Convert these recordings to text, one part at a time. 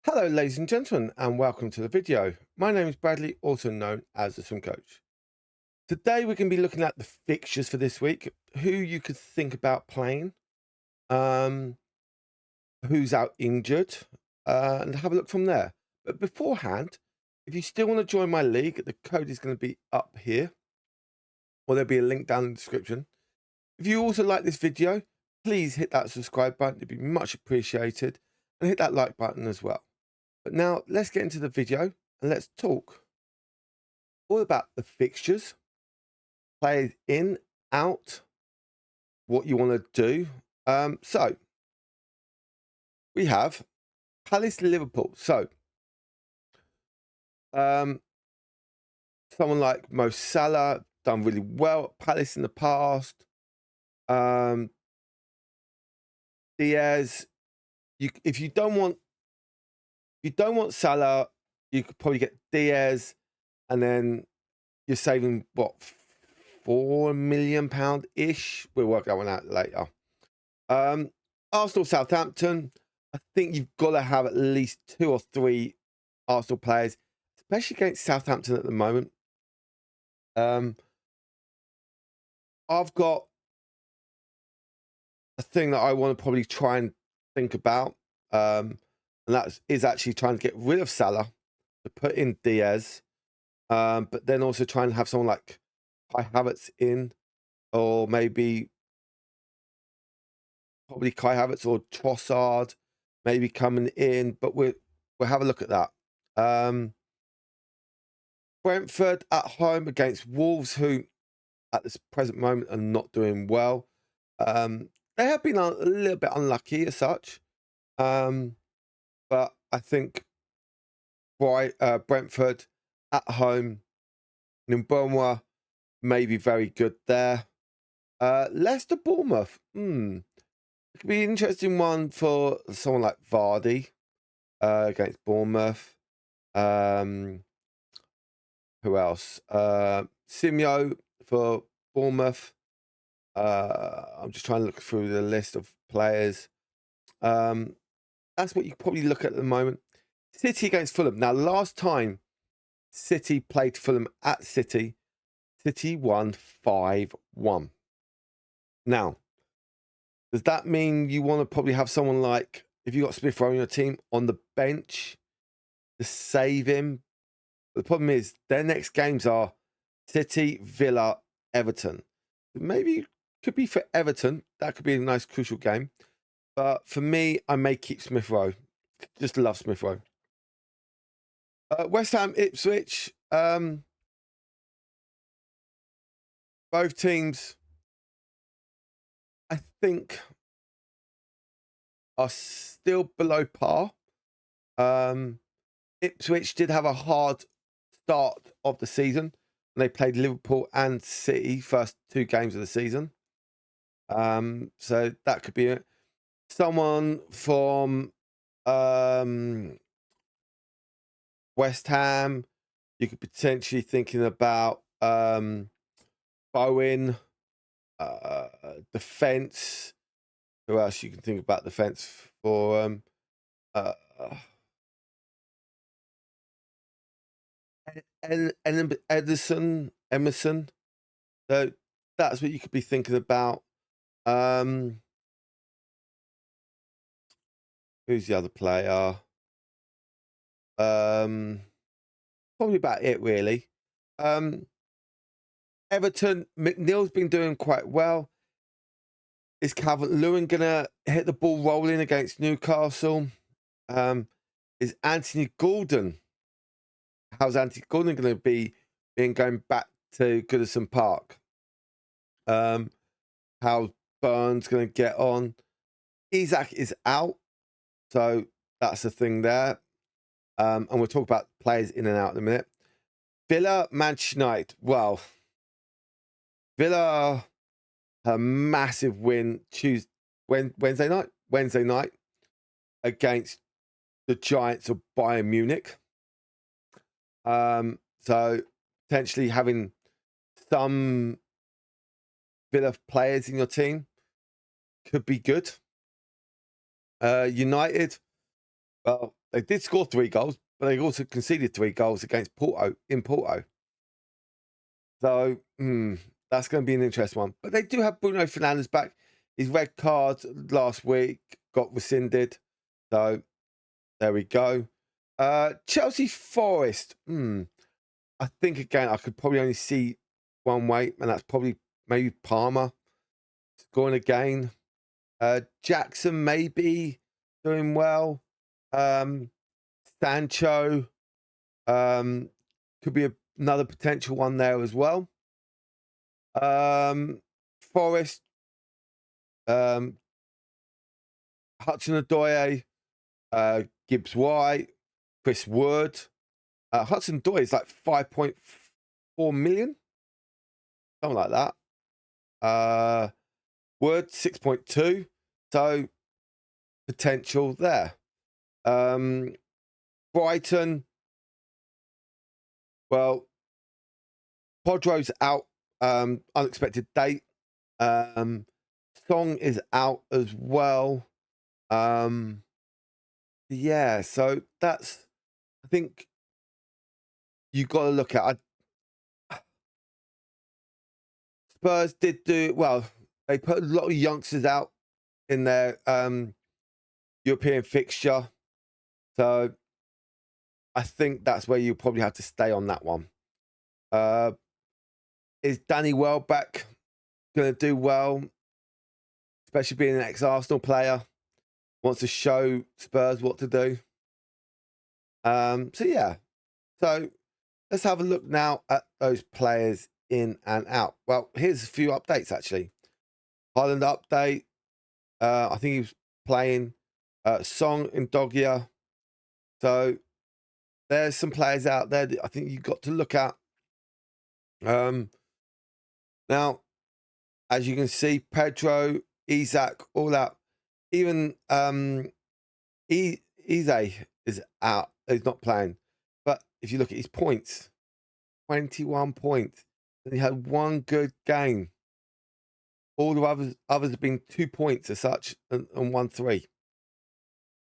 Hello ladies and gentlemen, and welcome to the video. My name is Bradley, also known as the Swim Coach. Today we're going to be looking at the fixtures for this week, who you could think about playing, um, who's out injured, and have a look from there. But beforehand, if you still want to join my league, the code is going to be up here, or there'll be a link down in the description. If you also like this video, please hit that subscribe button, it'd be much appreciated, and hit that like button as well. But now let's get into the video and let's talk all about the fixtures, players in, out, what you want to do. So we have Palace Liverpool. So someone like Mo Salah done really well at Palace in the past. Diaz, if you don't want Salah, you could probably get Diaz, and then you're saving what, £4 million ish. We'll work that one out later. Arsenal, Southampton. I think you've got to have at least 2 or 3 Arsenal players, especially against Southampton at the moment. I've got a thing that I want to probably try and think about, and that is actually trying to get rid of Salah to put in Diaz, but then also try and have someone like Kai Havertz in, or maybe probably Kai Havertz or Trossard maybe coming in, but we'll have a look at that. Brentford at home against Wolves, who at this present moment are not doing well. They have been a little bit unlucky as such, but I think Brentford at home, Mboma may be very good there. Leicester Bournemouth. It could be an interesting one for someone like Vardy against Bournemouth. Who else? Simeo for Bournemouth. I'm just trying to look through the list of players. That's what you probably look at the moment. City against Fulham. Now, last time City played Fulham at City, City won 5-1. Now, does that mean you want to probably have someone like, if you got Smith Rowe on your team, on the bench to save him? The problem is their next games are City, Villa, Everton. Maybe it could be for Everton. That could be a nice crucial game. But for me, I may keep Smith Rowe. Just love Smith Rowe. West Ham, Ipswich. Both teams, I think, are still below par. Ipswich did have a hard start of the season. They played Liverpool and City first 2 games of the season. So that could be it. Someone from West Ham, you could potentially thinking about Bowen, defense. Who else you can think about defense for? Uh, Emerson. So that's what you could be thinking about. Who's the other player? Probably about it, really. Everton, McNeil's been doing quite well. Is Calvert-Lewin going to hit the ball rolling against Newcastle? Is Anthony Gordon? How's Anthony Gordon going to be going back to Goodison Park? How's Burns going to get on? Isak is out, so that's the thing there. And we'll talk about players in and out in a minute. Villa, Manchester United. Well, Villa, a massive win Wednesday night against the Giants of Bayern Munich. So potentially having some Villa players in your team could be good. United, Well, they did score 3 goals, but they also conceded 3 goals against Porto in Porto. So that's going to be an interesting one. But they do have Bruno Fernandes back. His red card last week got rescinded. So there we go. Chelsea Forest. I think, again, I could probably only see one way, and that's probably maybe Palmer scoring again. Jackson maybe doing well. Sancho could be another potential one there as well. Forest, Hudson-Odoi, Gibbs White, Chris Wood. Hudson-Odoi is like 5.4 million, something like that. Wood 6.2, so potential there. Brighton, well, Podro's out, unexpected date. Song is out as well. Yeah, so that's, I think you got to look at. Spurs did do well. They put a lot of youngsters out in their European fixture, so I think that's where you probably have to stay on that one. Is Danny Welbeck going to do well, especially being an ex-Arsenal player? Wants to show Spurs what to do. So yeah, so let's have a look now at those players in and out. Well, here's a few updates actually. Haaland update. I think he was playing Song in Dogia. So there's some players out there that I think you've got to look at. Now, as you can see, Pedro, Isaac, all out. Even Eze is out. He's not playing. But if you look at his points, 21 points. And he had one good game. All the others have been 2 points as such and 1-3.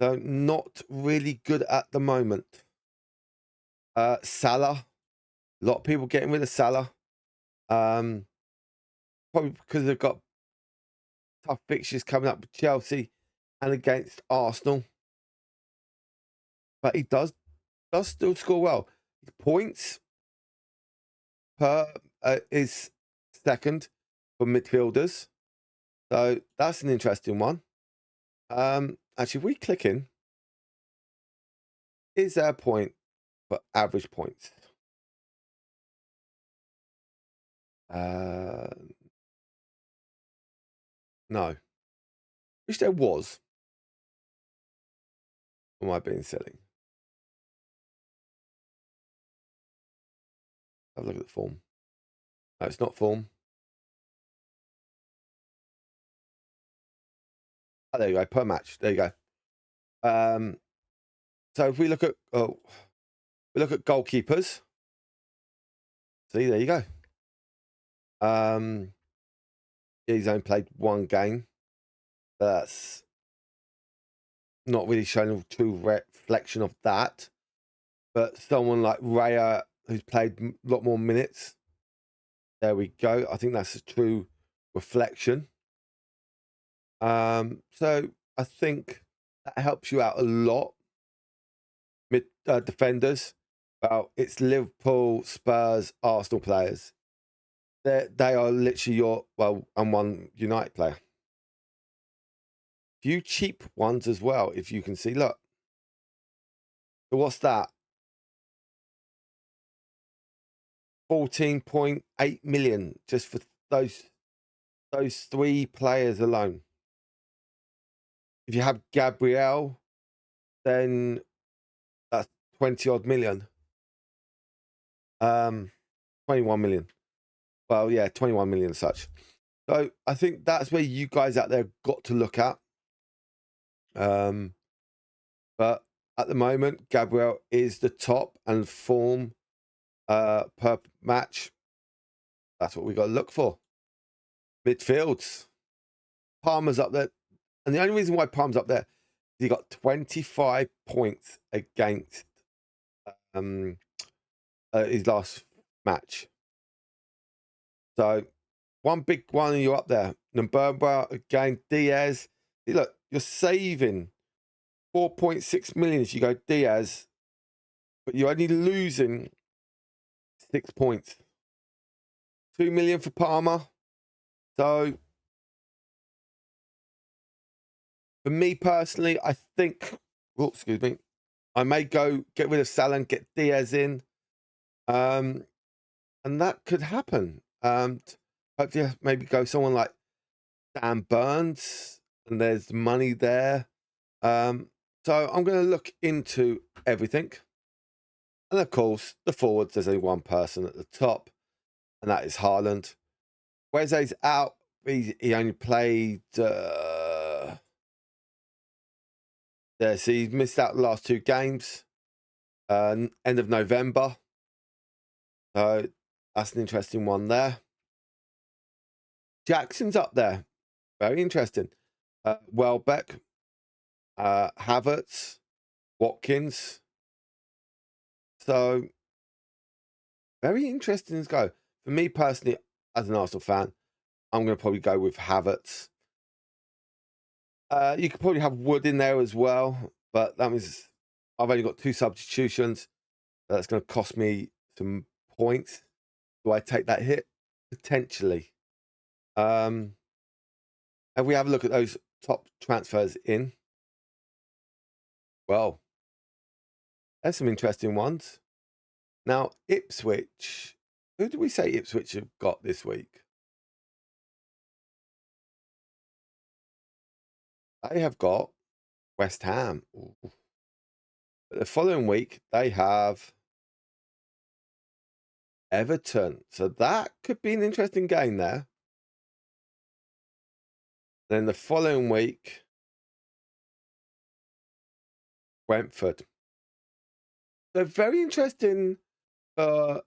So not really good at the moment. Salah. A lot of people getting rid of Salah. Probably because they've got tough fixtures coming up with Chelsea and against Arsenal. But he does still score well. His points per is second for midfielders. So that's an interesting one. Actually, if we click in, is there a point for average points? No. Wish there was. Or am I being silly? Have a look at the form. No, it's not form. Oh, there you go. Per match. There you go. So if we look at goalkeepers. See, there you go. He's only played one game. That's not really showing a true reflection of that. But someone like Raya, who's played a lot more minutes. There we go. I think that's a true reflection. So I think that helps you out a lot. Mid defenders. Well, it's Liverpool, Spurs, Arsenal players. They are literally your, well, and one United player. Few cheap ones as well, if you can see. Look. So what's that? 14.8 million just for those 3 players alone. If you have Gabriel, then that's 20 odd million. 21 million. Well, yeah, 21 million such. So I think that's where you guys out there got to look at. But at the moment, Gabriel is the top and form per match. That's what we got to look for. Midfields. Palmer's up there. And the only reason why Palmer's up there, He got 25 points against his last match. So one big one, and you're up there. Mbemba again, Diaz. See, look, you're saving 4.6 million if you go Diaz, but you're only losing 6 points. 2 million for Palmer. So for me personally, I think, excuse me, I may go get rid of Salah and get Diaz in. And that could happen. Hopefully maybe go someone like Dan Burns, and there's money there. So I'm going to look into everything. And of course, the forwards, there's only one person at the top, and that is Haaland. Wesley's out. He only played there, so he's missed out the last 2 games. End of November. So that's an interesting one there. Jackson's up there. Very interesting. Welbeck, Havertz, Watkins. So very interesting to go. For me personally, as an Arsenal fan, I'm going to probably go with Havertz. You could probably have Wood in there as well, but that means I've only got 2 substitutions. That's going to cost me some points. Do I take that hit? Potentially. And we have a look at those top transfers in. Well, there's some interesting ones. Now, Ipswich. Who do we say Ipswich have got this week? They have got West Ham. Ooh. But the following week, they have Everton. So that could be an interesting game there. Then the following week, Brentford. They're very interesting for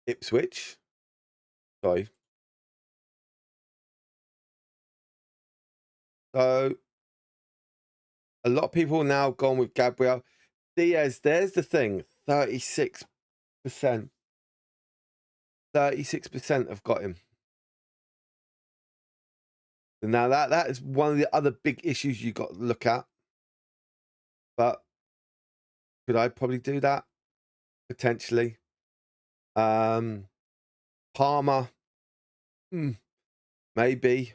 Ipswich. Sorry. So a lot of people now gone with Gabriel Diaz. There's the thing. 36%. 36% have got him. Now that is one of the other big issues you got to look at. But could I probably do that? Potentially. Palmer. Maybe.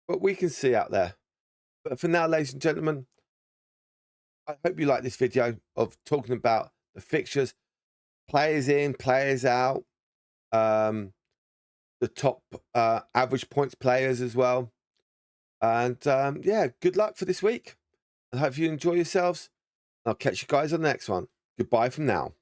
But we can see out there. But for now, ladies and gentlemen, I hope you like this video of talking about the fixtures. Players in, players out. The top average points players as well. And yeah, good luck for this week. I hope you enjoy yourselves. I'll catch you guys on the next one. Goodbye from now.